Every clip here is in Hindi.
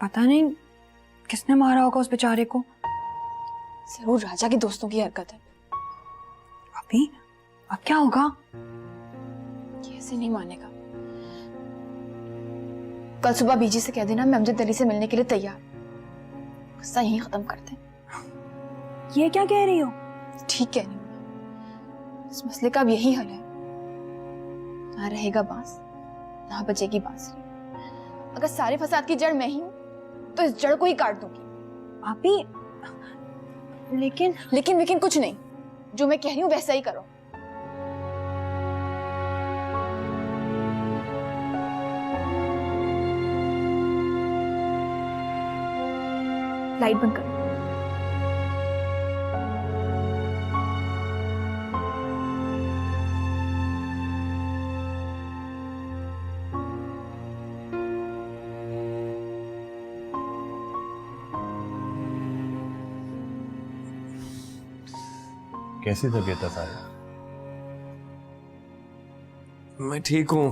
पता नहीं किसने मारा होगा उस बेचारे को। जरूर राजा के दोस्तों की हरकत है। अभी अब क्या होगा? ये ऐसे नहीं मानेगा। कल सुबह बीजी से कह देना मैं अमजद अली से मिलने के लिए तैयार। गुस्सा यहीं खत्म करते हैं। ये क्या कह रही हो? ठीक कह रही हूँ मैं। इस मसले का अब यही हल है। ना रहेगा बांस, ना बजेगी बांसुरी। अगर सारे फसाद की जड़ मैं ही हूं तो इस जड़ को ही काट दूंगी। अभी लेकिन कुछ नहीं। जो मैं कह रही हूं वैसा ही करो। लाइट बंद करो। कैसी तबीयत है साहिब? मैं ठीक हूँ।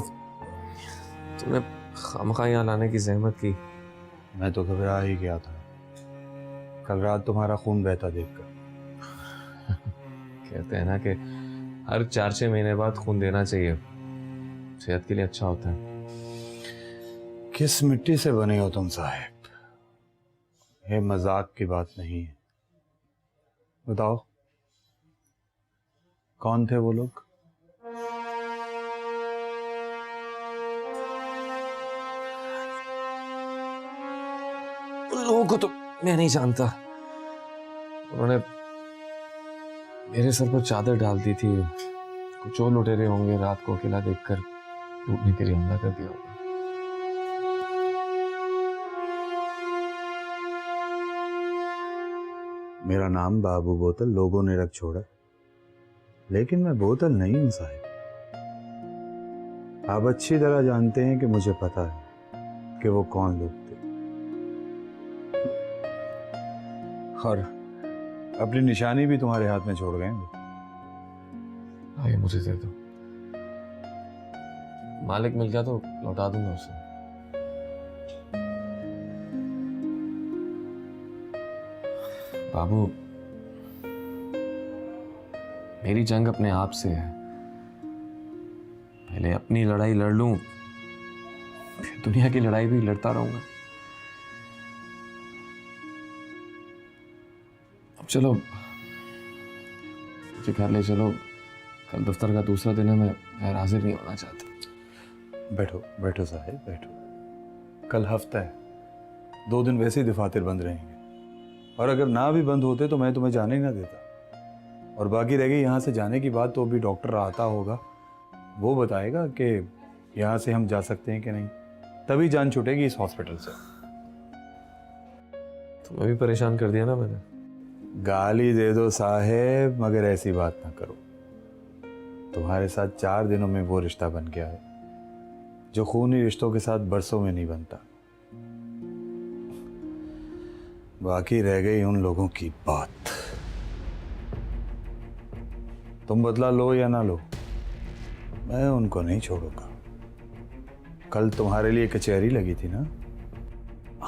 तूने खामखा यहाँ लाने की जहमत की। मैं तो घबरा ही गया था कल रात तुम्हारा खून बहता देखकर। कहते हैं ना कि हर 4-6 महीने बाद खून देना चाहिए, सेहत के लिए अच्छा होता है। किस मिट्टी से बने हो तुम साहिब? ये मजाक की बात नहीं है। बताओ कौन थे वो लोग? उन लोगों को तो मैं नहीं जानता। उन्होंने मेरे सर पर चादर डाल दी थी। कुछ और लुटेरे होंगे रात को अकेला देखकर लूटने के लिए हमला कर दिया होगा। मेरा नाम बाबू बोतल लोगों ने रख छोड़ा, लेकिन मैं बोतल नहीं हूं साहिब। आप अच्छी तरह जानते हैं कि मुझे पता है कि वो कौन लोग थे, और अपनी निशानी भी तुम्हारे हाथ में छोड़ गए हैं। हाँ, ये मुझे दे दो। मालिक मिल गया तो लौटा दूंगा उसे। बाबू, मेरी जंग अपने आप से है। पहले अपनी लड़ाई लड़ लूं, फिर दुनिया की लड़ाई भी लड़ता रहूंगा। अब चलो मुझे घर ले चलो। कल दफ्तर का दूसरा दिन है, मैं गैर हाजिर नहीं होना चाहता। बैठो बैठो साहिब बैठो। कल हफ्ता है, 2 दिन वैसे ही दफातर बंद रहेंगे, और अगर ना भी बंद होते तो मैं तुम्हें जाने ही ना देता। और बाकी रह गई यहाँ से जाने की बात, तो अभी डॉक्टर आता होगा, वो बताएगा कि यहाँ से हम जा सकते हैं कि नहीं, तभी जान छूटेगी इस हॉस्पिटल से। तुम्हें भी परेशान कर दिया ना मैंने। गाली दे दो साहेब, मगर ऐसी बात ना करो। तुम्हारे साथ 4 दिनों में वो रिश्ता बन गया है जो खूनी रिश्तों के साथ बरसों में नहीं बनता। बाकी रह गई उन लोगों की बात। तुम बदला लो या ना लो, मैं उनको नहीं छोड़ूंगा। कल तुम्हारे लिए कचहरी लगी थी ना,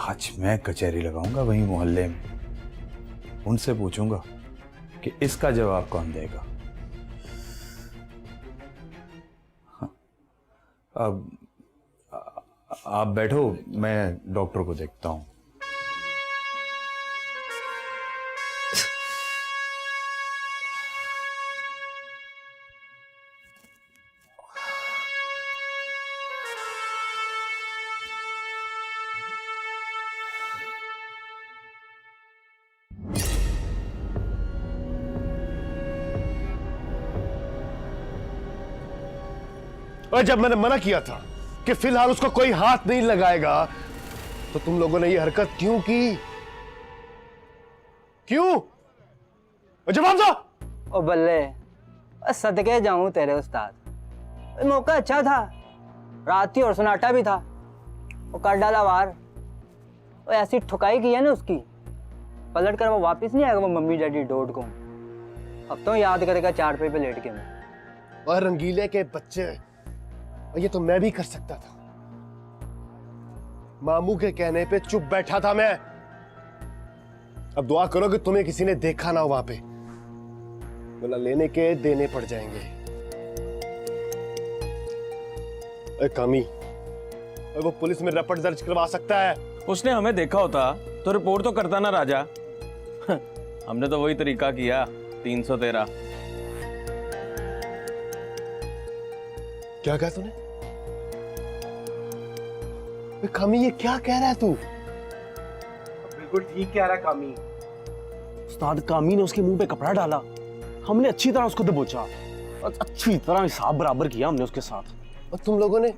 आज मैं कचहरी लगाऊंगा वहीं मोहल्ले में। उनसे पूछूंगा कि इसका जवाब कौन देगा। हाँ, अब आप बैठो, मैं डॉक्टर को देखता हूं। और जब मैंने मना किया था कि फिलहाल उसको कोई हाथ नहीं लगाएगा, तो तुम लोगों ने ये हरकत क्यों की? क्यों? जवाब दो। ओ बल्ले, सदके जाऊं तेरे उस्ताद। मौका अच्छा था, रात थी और सन्नाटा भी था। वो कर डाला वार। वो ऐसी ठुकाई की है ना उसकी, पलट कर वो वापस नहीं आएगा। वो मम्मी डैडी डॉट कॉम अब तो याद करेगा 4 पे लेट के मैं। और रंगीले के बच्चे, और ये तो मैं भी कर सकता था। मामू के कहने पे चुप बैठा था मैं। अब दुआ करो कि तुम्हें किसी ने देखा ना हो वहां पे, वरना लेने के देने पड़ जाएंगे। कामी, वो पुलिस में रिपोर्ट दर्ज करवा सकता है। उसने हमें देखा होता तो रिपोर्ट तो करता ना राजा। हमने तो वही तरीका किया, 313। क्या कहा तूने? कामी, ये क्या कह रहा है तू? बिल्कुल ठीक कह रहा है कामी। उस्ताद कामी ने उसके मुंह पे कपड़ा डाला, हमने अच्छी तरह उसको दबोचा और अच्छी तरह हिसाब बराबर किया हमने उसके साथ। और तुम लोगों ने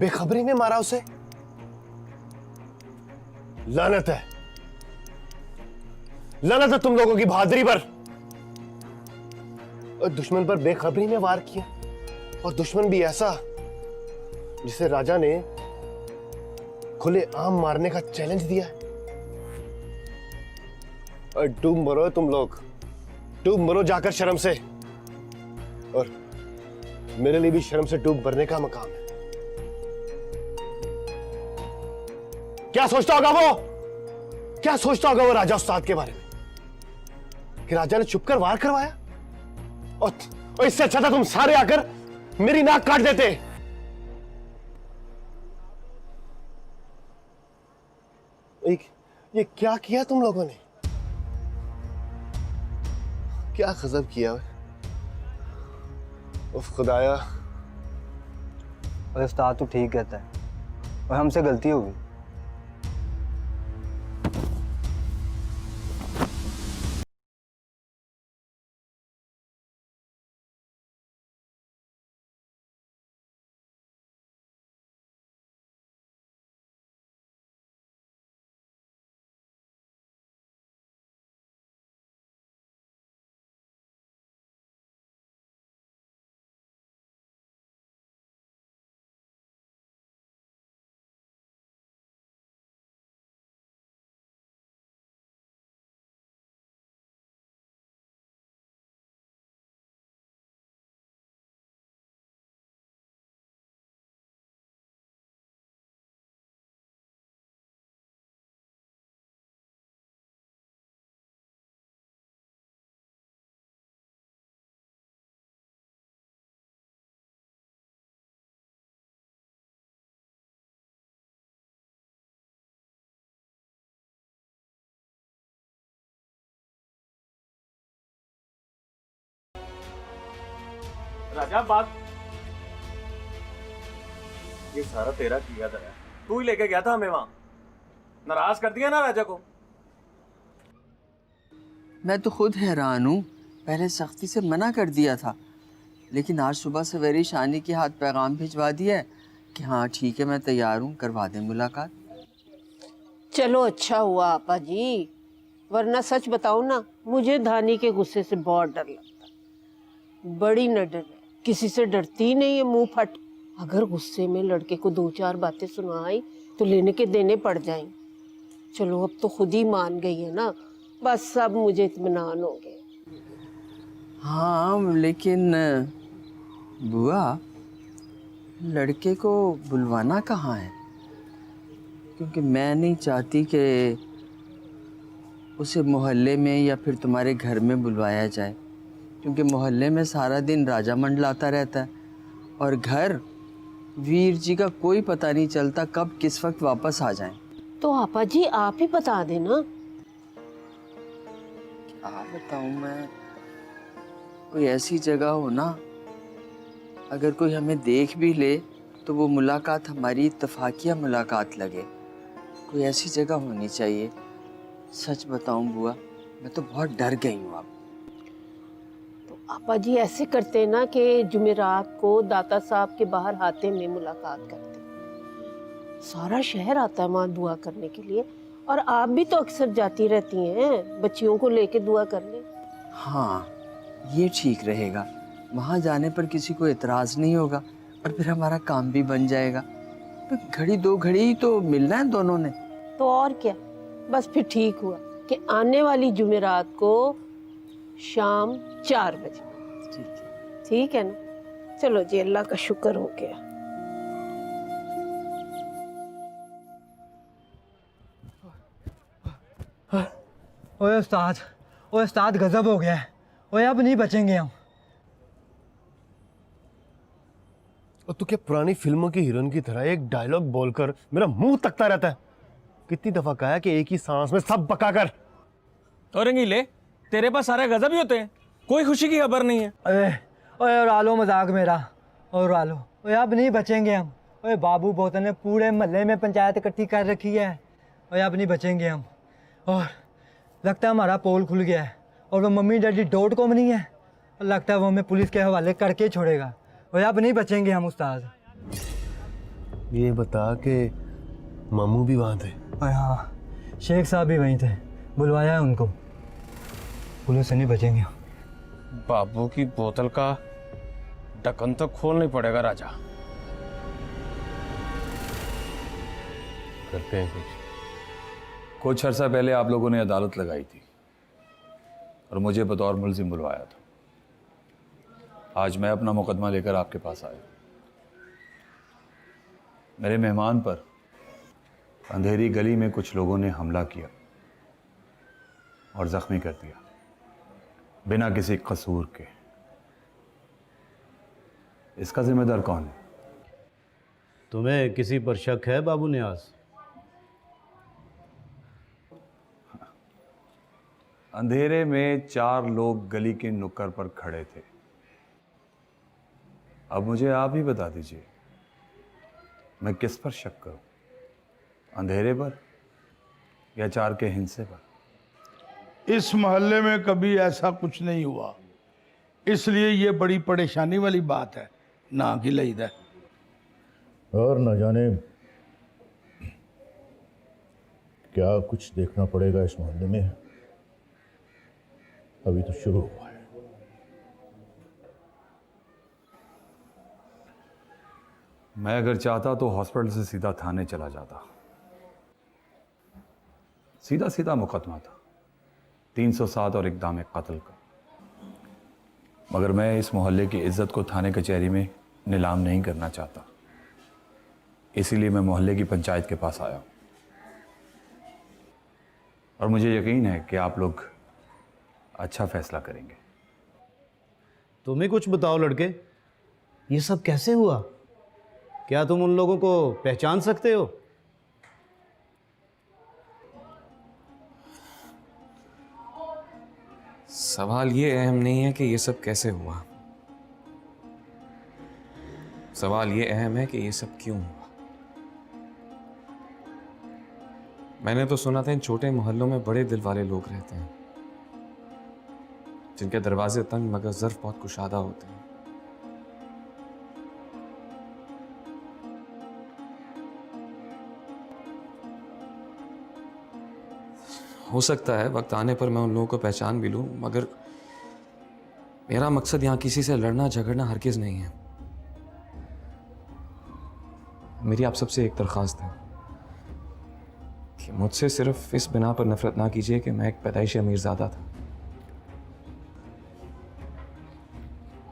बेखबरी में मारा उसे? लानत है, लानत है तुम लोगों की बहादुरी पर। और दुश्मन पर बेखबरी में वार किया, और दुश्मन भी ऐसा जिसे राजा ने खुले आम मारने का चैलेंज दिया है। और डूब मरो तुम लोग, डूब मरो जाकर शर्म से। और मेरे लिए भी शर्म से डूब मरने का मकाम है। क्या सोचता होगा वो, क्या सोचता होगा वो राजा उस्ताद के बारे में, कि राजा ने चुपकर वार करवाया? और इससे अच्छा था तुम सारे आकर मेरी नाक काट देते। ये क्या किया तुम लोगों ने? क्या गजब किया है। उफ खुदाया। और उस्ताद तो ठीक कहता है, और हमसे गलती होगी। राजा बात, ये सारा तेरा किया था, तू ही लेके गया था हमें वहां, नाराज कर दिया ना राजा को। मैं तो खुद हैरान हूँ, पहले सख्ती से मना कर दिया था, लेकिन आज सुबह सवेरे शानी के हाथ पैगाम भिजवा दिया है कि हाँ ठीक है मैं तैयार हूँ, करवा दें मुलाकात। चलो अच्छा हुआ आपा जी, वरना सच बताओ ना, मुझे धानी के गुस्से से बहुत डर लगता। बड़ी नडर है, किसी से डरती ही नहीं है, मुंह फट। अगर गुस्से में लड़के को 2-4 बातें सुनाई तो लेने के देने पड़ जाएं। चलो अब तो खुद ही मान गई है ना, बस सब मुझे इत्मीनान हो गया। हाँ लेकिन बुआ, लड़के को बुलवाना कहाँ है? क्योंकि मैं नहीं चाहती कि उसे मोहल्ले में या फिर तुम्हारे घर में बुलवाया जाए, क्योंकि मोहल्ले में सारा दिन राजा मंडलाता रहता है, और घर वीर जी का कोई पता नहीं चलता कब किस वक्त वापस आ जाएं। तो आपा जी आप ही बता देना। क्या बताऊं मैं, कोई ऐसी जगह हो ना, अगर कोई हमें देख भी ले तो वो मुलाकात हमारी इत्तफाकिया मुलाकात लगे। कोई ऐसी जगह होनी चाहिए। सच बताऊं बुआ, मैं तो बहुत डर गई हूँ अब। तो आपा जी ऐसे करते ना कि जुमेरात को दाता साहब के बाहर हाथे में मुलाकात करते। सारा शहर आता है वहाँ दुआ करने के लिए, और आप भी तो अक्सर जाती रहती हैं, बच्चियों को लेके दुआ करने। हाँ ये ठीक रहेगा, वहाँ जाने पर किसी को एतराज़ नहीं होगा, और फिर हमारा काम भी बन जाएगा। तो घड़ी 2 घड़ी ही तो मिलना है दोनों ने। तो और क्या, बस फिर ठीक हुआ कि आने वाली जुमेरात को शाम 4 बजे। ठीक है। ठीक है ना? चलो जी, अल्लाह का शुक्र हो गया। ओए उस्ताद गजब हो गया है। ओए अब नहीं बचेंगे हम। और तू क्या पुरानी फिल्मों की हीरोइन की तरह एक डायलॉग बोलकर मेरा मुंह तकता रहता है? कितनी दफा कहा है कि एक ही सांस में सब पका कर। और रंगीले, तेरे पास सारे गजब ही होते हैं, कोई खुशी की खबर नहीं है। ओए उड़ा लो मजाक मेरा, और उड़ा लो। ओए अब नहीं बचेंगे हम। ओए बाबू बोतल ने पूरे मोहल्ले में पंचायत इकट्ठी कर रखी है। ओए अब नहीं बचेंगे हम। और लगता है हमारा पोल खुल गया है, और वो मम्मी डैडी .com नहीं है, और लगता है वो हमें पुलिस के हवाले करके छोड़ेगा। ओए अब नहीं बचेंगे हम उस्ताद। ये बता कि मामू भी वहां थे? ओए हाँ, शेख साहब भी वहीं थे, बुलवाया है उनको। पुलिस से नहीं बचेंगे हम। बाबू की बोतल का ढक्कन तो खोलना पड़ेगा राजा। करते हैं कुछ अर्सा पहले आप लोगों ने अदालत लगाई थी और मुझे बतौर मुलजिम बुलवाया था। आज मैं अपना मुकदमा लेकर आपके पास आया। मेरे मेहमान पर अंधेरी गली में कुछ लोगों ने हमला किया और जख्मी कर दिया बिना किसी कसूर के। इसका जिम्मेदार कौन है? तुम्हें किसी पर शक है बाबू नियाज? अंधेरे में 4 लोग गली के नुक्कड़ पर खड़े थे। अब मुझे आप ही बता दीजिए, मैं किस पर शक करूं? अंधेरे पर या 4 के हिंसे पर? इस मोहल्ले में कभी ऐसा कुछ नहीं हुआ, इसलिए ये बड़ी परेशानी वाली बात है ना कि लईदा। और न जाने क्या कुछ देखना पड़ेगा इस मोहल्ले में। अभी तो शुरू हुआ है। मैं अगर चाहता तो हॉस्पिटल से सीधा थाने चला जाता। सीधा सीधा मुकदमा था, 307 और इक़दाम कत्ल का। मगर मैं इस मोहल्ले की इज्जत को थाने कचहरी में नीलाम नहीं करना चाहता, इसीलिए मैं मोहल्ले की पंचायत के पास आया हूं। और मुझे यकीन है कि आप लोग अच्छा फैसला करेंगे। तुम ही कुछ बताओ लड़के, ये सब कैसे हुआ? क्या तुम उन लोगों को पहचान सकते हो? सवाल ये अहम नहीं है कि ये सब कैसे हुआ, सवाल ये अहम है कि ये सब क्यों हुआ। मैंने तो सुना था इन छोटे मोहल्लों में बड़े दिल वाले लोग रहते हैं, जिनके दरवाजे तंग मगर ज़र्फ बहुत कुशादा होते हैं। हो सकता है वक्त आने पर मैं उन लोगों को पहचान भी लूं, मगर मेरा मकसद यहाँ किसी से लड़ना झगड़ना हरगिज़ नहीं है। मेरी आप सबसे एक दरख्वास्त है कि मुझसे सिर्फ इस बिना पर नफरत ना कीजिए कि मैं एक पैदाइशी अमीरज़ादा था।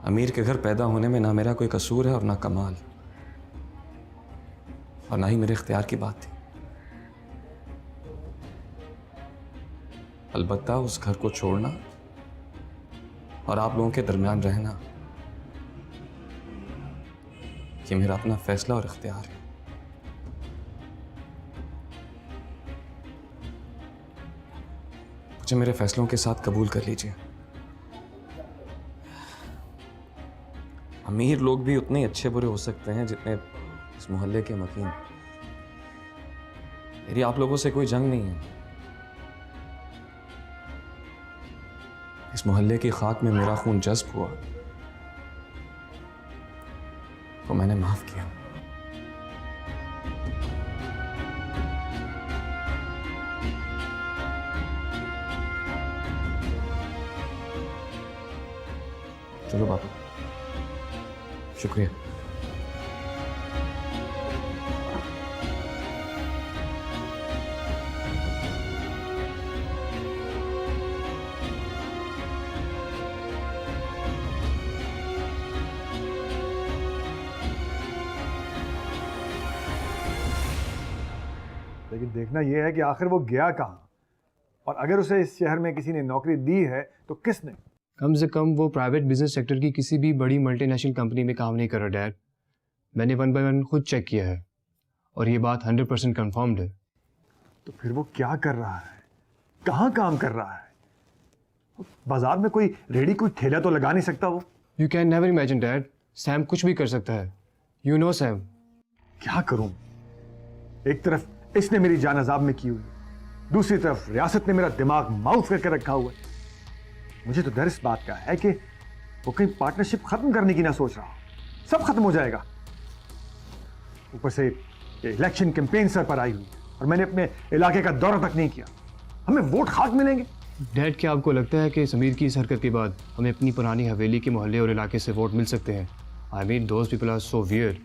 अमीर के घर पैदा होने में ना मेरा कोई कसूर है और ना कमाल, और ना ही मेरे इख्तियार की बात थी। अलबत्ता उस घर को छोड़ना और आप लोगों के दरमियान रहना, ये मेरा अपना फैसला और इख्तियार है। मुझे मेरे फैसलों के साथ कबूल कर लीजिए। अमीर लोग भी उतने अच्छे बुरे हो सकते हैं जितने इस मोहल्ले के मकीन। मेरी आप लोगों से कोई जंग नहीं है। इस मोहल्ले की खाक में मेरा खून जज्ब हुआ तो मैंने माफ किया। चलो बाबू, शुक्रिया। लेकिन देखना यह है कि आखिर वो गया कहाँ। और अगर उसे इस शहर में किसी ने नौकरी दी है तो किसने? कम से कम वो प्राइवेट बिजनेस सेक्टर की किसी भी बड़ी मल्टीनेशनल कंपनी में काम नहीं कर रहा डैड। मैंने 1 बाय 1 खुद चेक किया है और ये बात 100% कंफर्म्ड है। तो फिर वो क्या कर रहा है, कहाँ काम कर रहा है? बाजार में कोई रेडी, कोई ठेला तो लगा नहीं सकता वो? You can never imagine dad, Sam कुछ भी कर सकता है। You know Sam. क्या करूं? एक तरफ इसने मेरी जान अजाब में की हुई, दूसरी तरफ रियासत ने मेरा दिमाग माउथ करके रखा हुआ है। मुझे तो डर इस बात का है कि वो कहीं पार्टनरशिप खत्म करने की ना सोच रहा हो, सब खत्म हो जाएगा। ऊपर से ये इलेक्शन कैंपेन सर पर आई हुई और मैंने अपने इलाके का दौरा तक नहीं किया। हमें वोट खाक मिलेंगे। डैड, क्या आपको लगता है कि समीर की इस हरकत के बाद हमें अपनी पुरानी हवेली के मोहल्ले और इलाके से वोट मिल सकते हैं? I mean those people are so weird.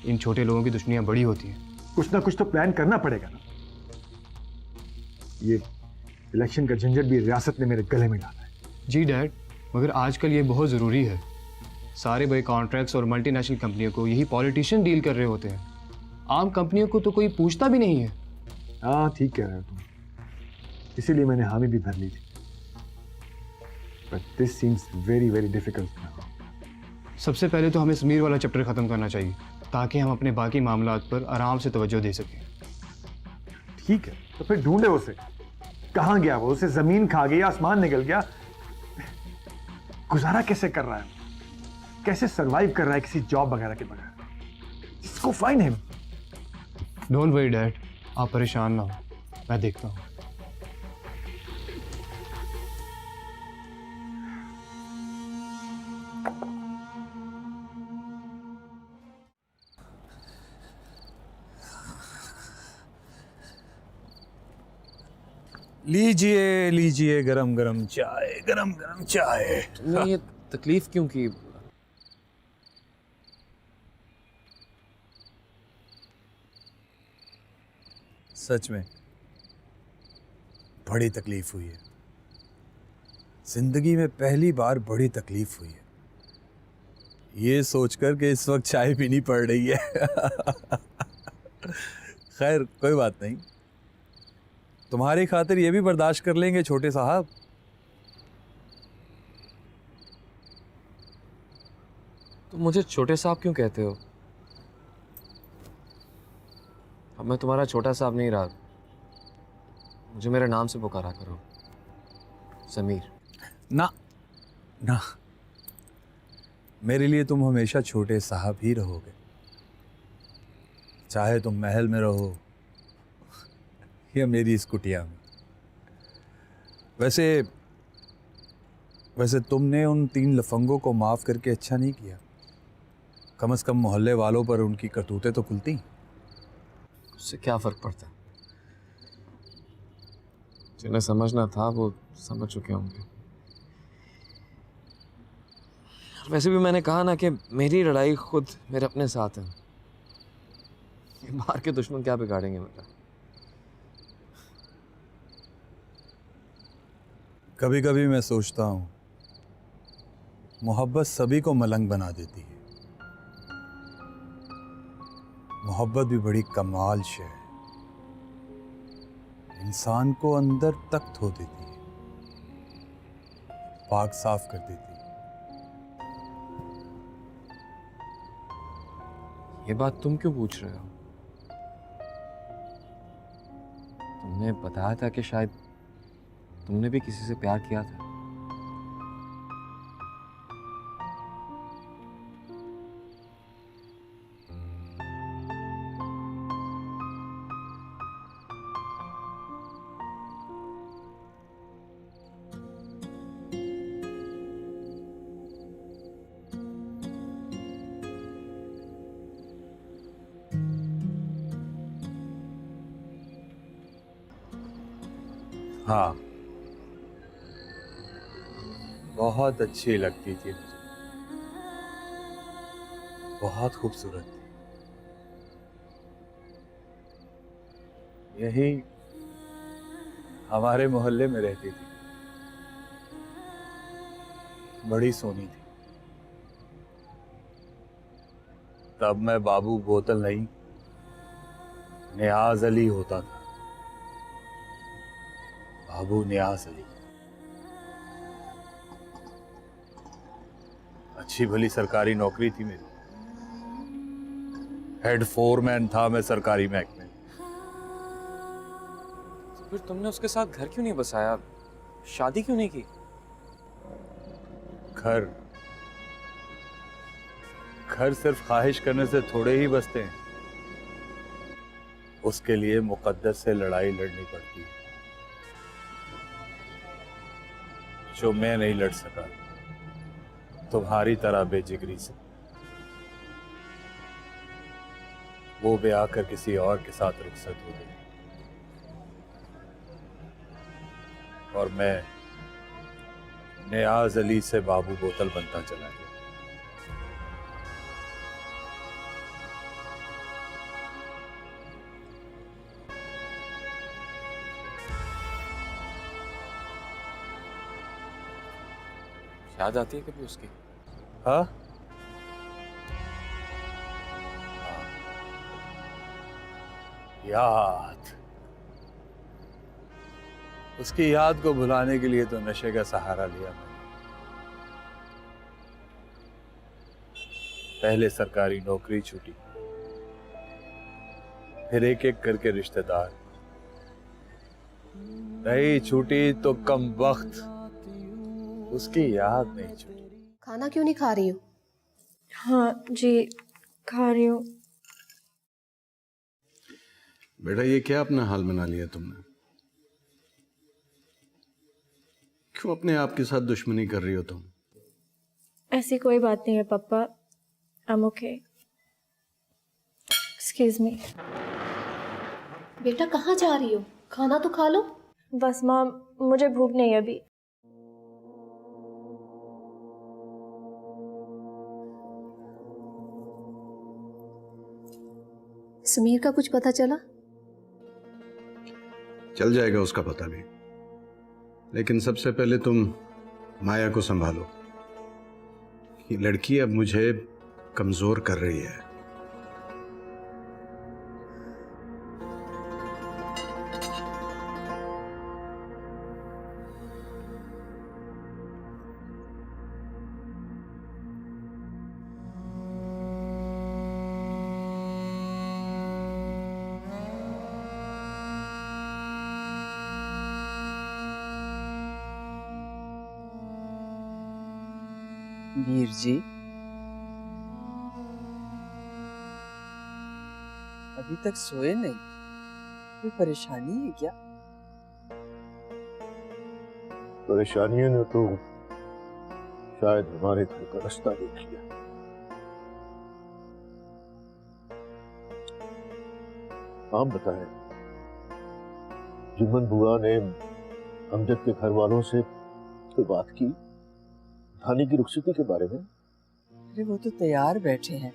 इन छोटे लोगों की दुश्मनियां बड़ी होती हैं। कुछ ना कुछ तो प्लान करना पड़ेगा ना। ये इलेक्शन का झंझट भी रियासत ने मेरे गले में डाला है। जी डैड, मगर आजकल ये बहुत ज़रूरी है। सारे बड़े कॉन्ट्रैक्ट्स और मल्टीनेशनल कंपनियों को यही पॉलिटिशियन डील कर रहे होते हैं। आम कंपनियों को तो कोई पूछता भी नहीं है। हाँ, ठीक कह रहे हो तुम, इसीलिए मैंने हामी भी भर ली थी। But this seems very very difficult. सबसे पहले तो हमें समीर वाला चैप्टर ख़त्म करना चाहिए ताकि हम अपने बाकी मामलात पर आराम से तवज्जो दे सकें। ठीक है, तो फिर ढूंढे उसे। कहाँ गया वो? उसे जमीन खा गई, आसमान निकल गया? गुजारा कैसे कर रहा है, कैसे सरवाइव कर रहा है किसी जॉब वगैरह के बगैर? इसको find him. Don't worry dad, आप परेशान ना हो, मैं देखता हूँ। लीजिए लीजिए, गरम गरम चाय, गरम गरम चाय। तुमने ये तकलीफ क्यों की? सच में बड़ी तकलीफ हुई है। जिंदगी में पहली बार बड़ी तकलीफ हुई है, ये सोचकर कि इस वक्त चाय पीनी पड़ रही है। खैर कोई बात नहीं, तुम्हारी खातिर ये भी बर्दाश्त कर लेंगे छोटे साहब। तुम मुझे छोटे साहब क्यों कहते हो? अब मैं तुम्हारा छोटा साहब नहीं रहा, मुझे मेरे नाम से पुकारा करो, समीर। ना ना, मेरे लिए तुम हमेशा छोटे साहब ही रहोगे, चाहे तुम महल में रहो या मेरी इस कुटिया में। वैसे तुमने उन 3 लफंगों को माफ़ करके अच्छा नहीं किया। कम से कम मोहल्ले वालों पर उनकी करतूतें तो खुलती। उससे क्या फ़र्क पड़ता? जिन्हें समझना था वो समझ चुके होंगे। वैसे भी मैंने कहा ना कि मेरी लड़ाई खुद मेरे अपने साथ है। ये बाहर के दुश्मन क्या बिगाड़ेंगे मेरा? कभी कभी मैं सोचता हूँ मोहब्बत सभी को मलंग बना देती है। मोहब्बत भी बड़ी कमाल शे है, इंसान को अंदर तक धो देती है, पाक साफ कर देती है। ये बात तुम क्यों पूछ रहे हो? तुमने बताया था कि शायद तुमने भी किसी से प्यार किया था। हाँ, बहुत अच्छी लगती थी मुझे, बहुत खूबसूरत थी। यही हमारे मोहल्ले में रहती थी, बड़ी सोनी थी। तब मैं बाबू बोतल नहीं, नियाज अली होता था। बाबू नियाज अली। अच्छी भली सरकारी नौकरी थी मेरी, हेड फोरमैन था मैं सरकारी महकमे। तो फिर तुमने उसके साथ घर क्यों नहीं बसाया, शादी क्यों नहीं की? घर सिर्फ ख्वाहिश करने से थोड़े ही बसते हैं, उसके लिए मुकद्दस से लड़ाई लड़नी पड़ती है, जो मैं नहीं लड़ सका तुम्हारी तरह बेजिगरी से। वो ब्याह कर किसी और के साथ रुखसत हो गई और मैं नियाज अली से बाबू बोतल बनता चला गया। याद आती है कभी उसकी? हाँ, याद। उसकी याद को भुलाने के लिए तो नशे का सहारा लिया मैंने। पहले सरकारी नौकरी छूटी, फिर एक एक करके रिश्तेदार, नहीं छूटी तो कम वक्त उसकी याद नहीं छूटी। खाना क्यों नहीं खा रही हो? हाँ जी, खा रही हूँ। बेटा ये क्या अपना हाल बना लिया तुमने? क्यों अपने आप के साथ दुश्मनी कर रही हो तुम? ऐसी कोई बात नहीं है पापा, I am okay. Excuse me. बेटा कहाँ जा रही हो? खाना तो खा लो। बस माँ, मुझे भूख नहीं है अभी। समीर का कुछ पता चला? चल जाएगा उसका पता भी, लेकिन सबसे पहले तुम माया को संभालो। ये लड़की अब मुझे कमजोर कर रही है। वीर जी, अभी तक सोए नहीं? कोई परेशानी है क्या? परेशानियों ने तो शायद हमारे घर का रास्ता देख लिया। आप बताएं, जुम्मन बुआ ने अमजद के घर वालों से कोई बात की धानी की रुखसती के बारे में? अरे वो तो तैयार बैठे हैं,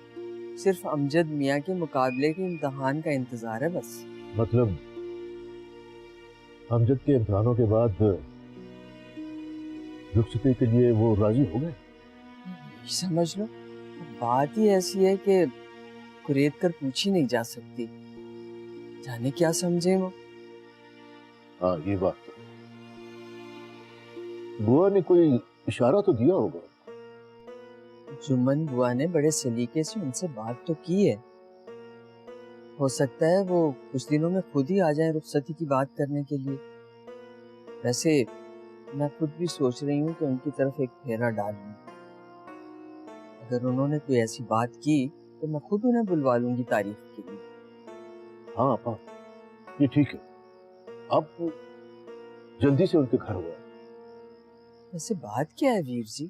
सिर्फ अमजद मियाँ के मुकाबले के इम्तिहान का इंतजार है बस। मतलब अमजद के इम्तिहानों के बाद रुखसती के लिए वो राजी हो गए? समझ लो, बात ही ऐसी है कि कुरेद कर पूछी नहीं जा सकती, जाने क्या समझे वो। हाँ ये बात तो। बुआ ने कोई इशारा तो दिया होगा? जुम्मन बुआ ने बड़े सलीके से उनसे बात तो की है, हो सकता है वो कुछ दिनों में खुद ही आ जाएं रुखसती की बात करने के लिए। वैसे मैं खुद भी सोच रही हूँ कि उनकी तरफ एक फेरा डाल लूं। अगर उन्होंने कोई ऐसी बात की तो मैं खुद उन्हें बुलवा लूंगी तारीफ के लिए। हाँ आपा, ये ठीक है, आप जल्दी से उनके घर हुआ। वैसे बात क्या है वीर जी,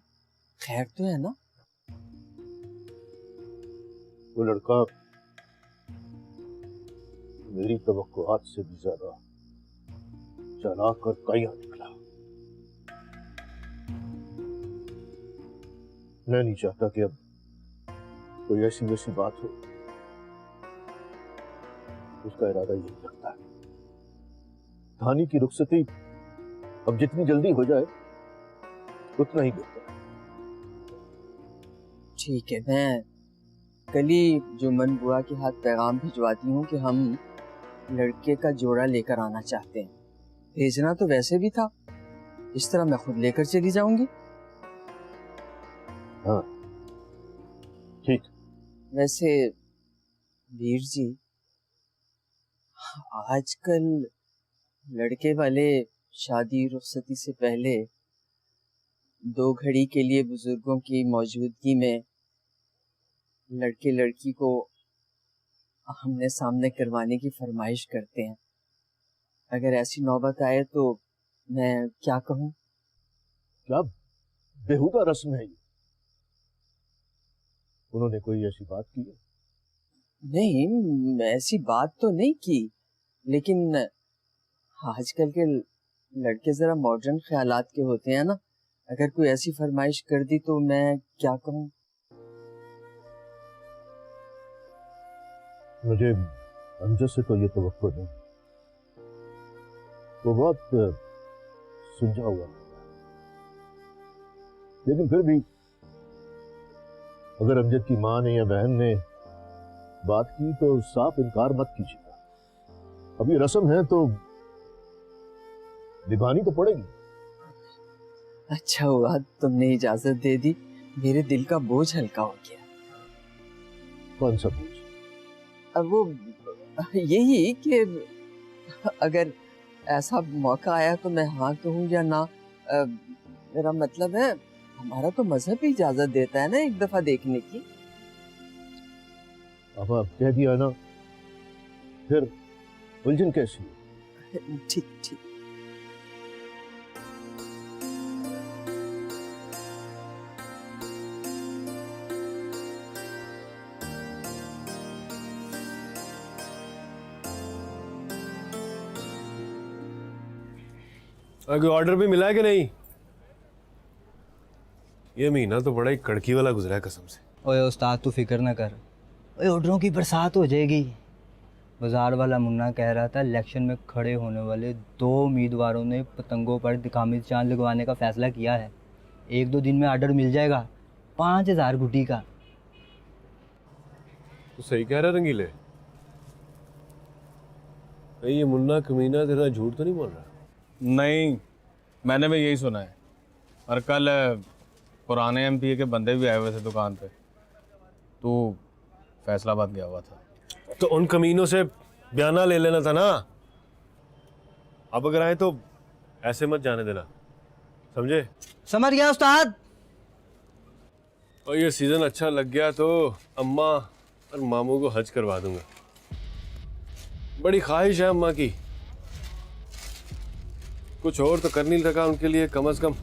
खैर तो है ना? वो लड़का मेरी तवक्कुआत से भी ज्यादा चालाक और काया निकला। मैं नहीं चाहता कि अब कोई ऐसी वैसी बात हो। उसका इरादा यही लगता है, धानी की रुखसती अब जितनी जल्दी हो जाए उतना ही बेहतर है। ठीक है, मैं कल ही जुम्मन बुआ के हाथ पैगाम भिजवाती हूँ कि हम लड़के का जोड़ा लेकर आना चाहते हैं। भेजना तो वैसे भी था, इस तरह मैं खुद लेकर चली जाऊंगी। हाँ ठीक। वैसे वीर जी, आजकल लड़के वाले शादी रुखसती से पहले 2 घड़ी के लिए बुजुर्गों की मौजूदगी में लड़के लड़की को आमने सामने करवाने की फरमाइश करते हैं। अगर ऐसी नौबत आए तो मैं क्या कहूँ? क्या बेहुदा रस्म है ये? उन्होंने कोई ऐसी बात की है? नहीं, ऐसी बात तो नहीं की, लेकिन आजकल के लड़के जरा मॉडर्न ख्यालात के होते हैं ना। अगर कोई ऐसी फरमाइश कर दी तो मैं क्या कहूँ? मुझे अमजद से तो ये तवक्को नहीं। वो बहुत सुलझा हुआ है। लेकिन फिर भी अगर अमजद की माँ ने या बहन ने बात की तो साफ इनकार मत कीजिएगा। अब ये रस्म है तो निभानी तो पड़ेगी। अच्छा हुआ तुमने इजाजत दे दी, मेरे दिल का बोझ हल्का हो गया। कौन सा बोझ? अब वो यही कि अगर ऐसा मौका आया तो मैं हाँ कहूँ या ना। मेरा मतलब है, हमारा तो मजहब ही इजाजत देता है ना एक दफा देखने की। अब आप कह दिया ना, फिर उलझन कैसी है? ठीक ठीक। कोई ऑर्डर भी मिला है कि नहीं? ये महीना तो बड़ा ही कड़की वाला गुजरा है कसम से। ओए उस्ताद तू फिक्र ना कर, ओए ऑर्डरों की बरसात हो जाएगी। बाजार वाला मुन्ना कह रहा था इलेक्शन में खड़े होने वाले 2 उम्मीदवारों ने पतंगों पर दिखामी चांद लगवाने का फैसला किया है। 1-2 दिन में ऑर्डर मिल जाएगा 5000 गुटी का। तो सही कह रहा रंगीले? नहीं ये मुन्ना कमीना तेरा झूठ तो नहीं बोल रहा? नहीं, मैंने भी यही सुना है। और कल पुराने एमपीए के बंदे भी आए हुए थे दुकान पे। तू फैसलाबाद गया हुआ था। तो उन कमीनों से बयाना ले लेना था ना। अब अगर आए तो ऐसे मत जाने देना, समझे? समझ गया उस्ताद। और ये सीजन अच्छा लग गया तो अम्मा और मामू को हज करवा दूंगा। बड़ी ख्वाहिश है अम्मा की। कुछ और तो कर नहीं सका उनके लिए कम से कम।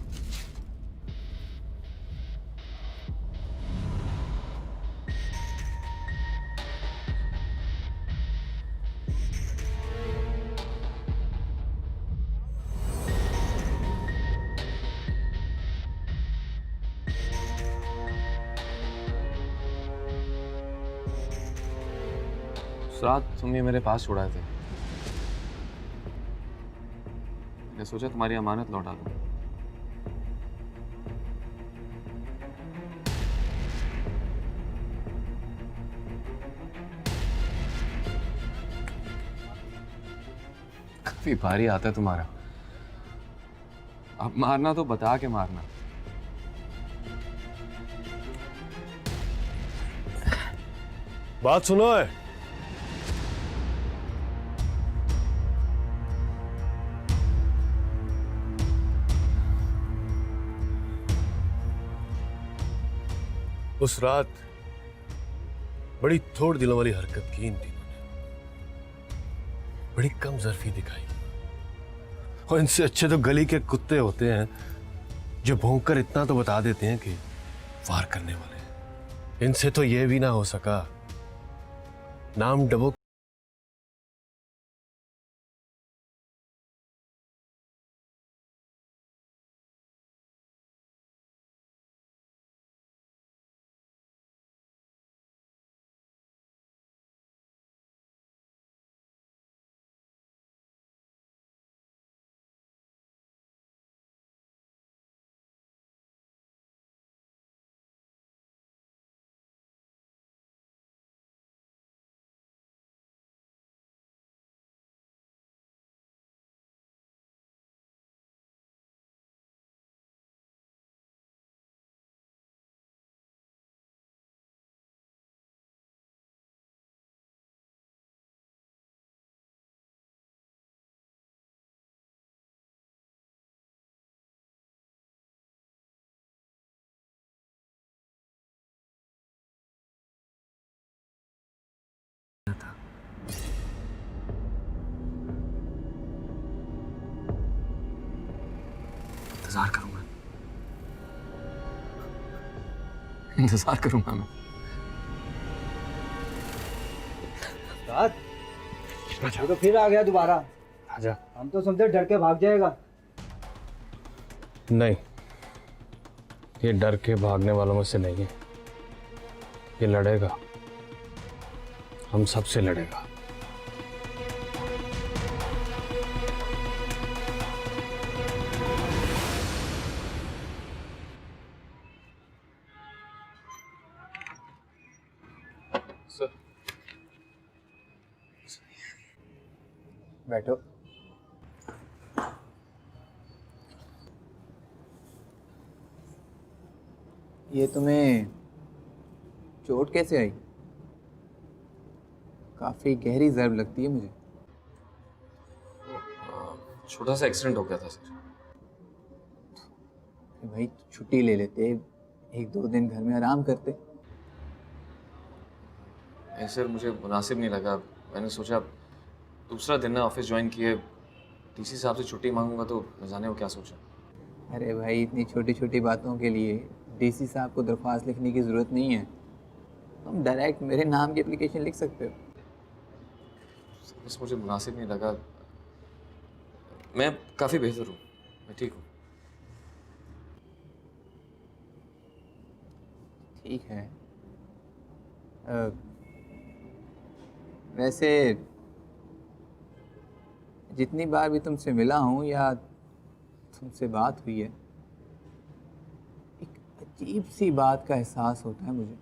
रात तुम ये मेरे पास छोड़ाए थे, मैंने सोचा तुम्हारी अमानत लौटा दूं। काफी भारी आता है तुम्हारा। अब मारना तो बता के मारना। बात सुनो है। उस रात बड़ी थोड़ दिलों वाली हरकत की इन तीनों ने। बड़ी कम जरफी दिखाई। और इनसे अच्छे तो गली के कुत्ते होते हैं जो भौंककर इतना तो बता देते हैं कि वार करने वाले हैं। इनसे तो यह भी ना हो सका। नाम डबो इंतजार करूंगा, इंतजार करूंगा मैं। तो फिर आ गया दोबारा। आजा। हम तो समझे डर के भाग जाएगा। नहीं, ये डर के भागने वालों में से नहीं है। ये लड़ेगा, हम सबसे लड़ेगा। बैठो। ये तुम्हें चोट कैसे आई? काफी गहरी जर्ब लगती है मुझे। छोटा सा एक्सीडेंट हो गया था सर। भाई छुट्टी ले लेते, 1-2 दिन घर में आराम करते। नहीं सर, मुझे मुनासिब नहीं लगा। मैंने सोचा दूसरा दिन ना ऑफिस ज्वाइन किए, डीसी साहब से छुट्टी मांगूंगा तो न जाने वो क्या सोचा। अरे भाई, इतनी छोटी छोटी बातों के लिए डीसी साहब को दरख्वास्त लिखने की ज़रूरत नहीं है। तुम डायरेक्ट मेरे नाम की एप्लीकेशन लिख सकते हो। बस मुझे मुनासिब नहीं लगा। मैं काफ़ी बेहतर हूँ, मैं ठीक हूँ। ठीक है। वैसे जितनी बार भी तुमसे मिला हूँ या तुमसे बात हुई है, एक अजीब सी बात का एहसास होता है मुझे,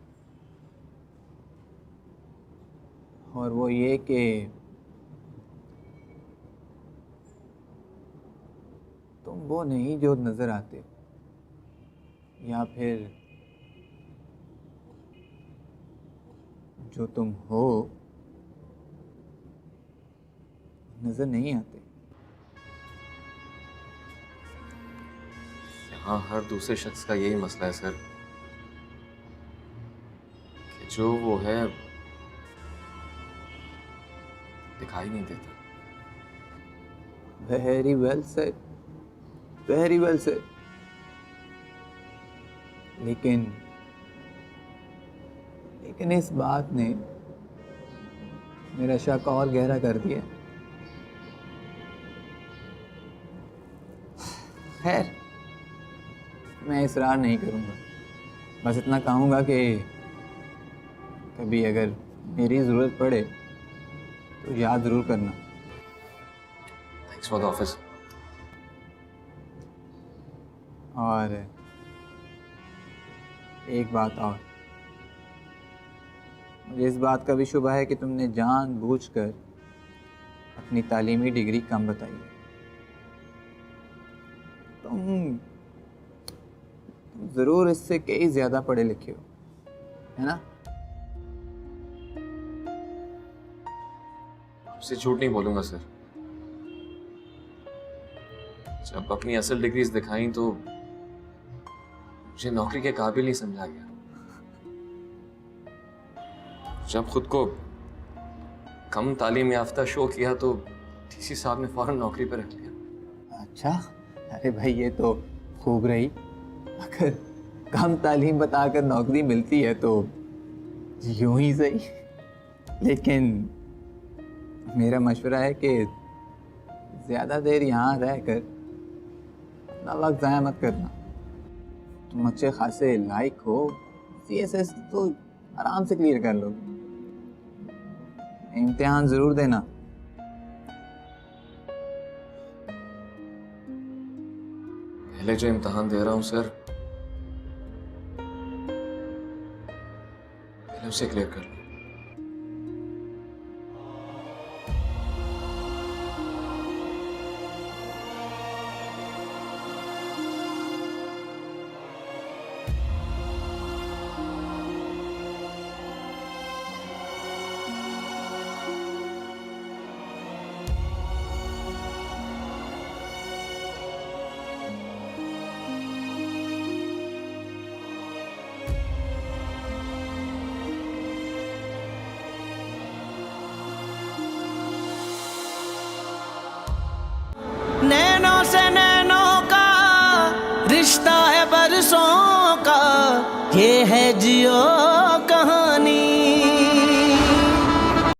और वो ये कि तुम वो नहीं जो नज़र आते, या फिर जो तुम हो नजर नहीं आते। हाँ, हर दूसरे शख्स का यही मसला है सर, कि जो वो है दिखाई नहीं देता। Very well said, very well said. लेकिन इस बात ने मेरा शक और गहरा कर दिया। खैर, मैं इसरार नहीं करूँगा, बस इतना कहूँगा कि कभी अगर मेरी ज़रूरत पड़े तो याद ज़रूर करना। Thanks for the office. और एक बात और, मुझे इस बात का भी शुबा है कि तुमने जानबूझकर अपनी तालीमी डिग्री कम बताई है। तुम ज़रूर इससे कई ज़्यादा पढ़े लिखे हो, है ना? आपसे झूठ नहीं बोलूंगा सर। जब अपनी असल डिग्रीज दिखाई तो मुझे नौकरी के काबिल नहीं समझा गया। जब खुद को कम तालीम याफ्ता शो किया तो डीसी साहब ने फौरन नौकरी पर रख लिया। अच्छा, अरे भाई ये तो खूब रही। अगर कम तालीम बताकर नौकरी मिलती है तो यूं ही सही, लेकिन मेरा मशवरा है कि ज़्यादा देर यहाँ रहकर अपना वक्त ज़ाया मत करना। तुम अच्छे खासे लायक हो, CSS तो आराम से क्लियर कर लो। इम्तिहान ज़रूर देना। पहले जो इम्तिहान दे रहा हूँ सर, पहले उसे क्लियर कर लो। नैनों से नैनों का है जियो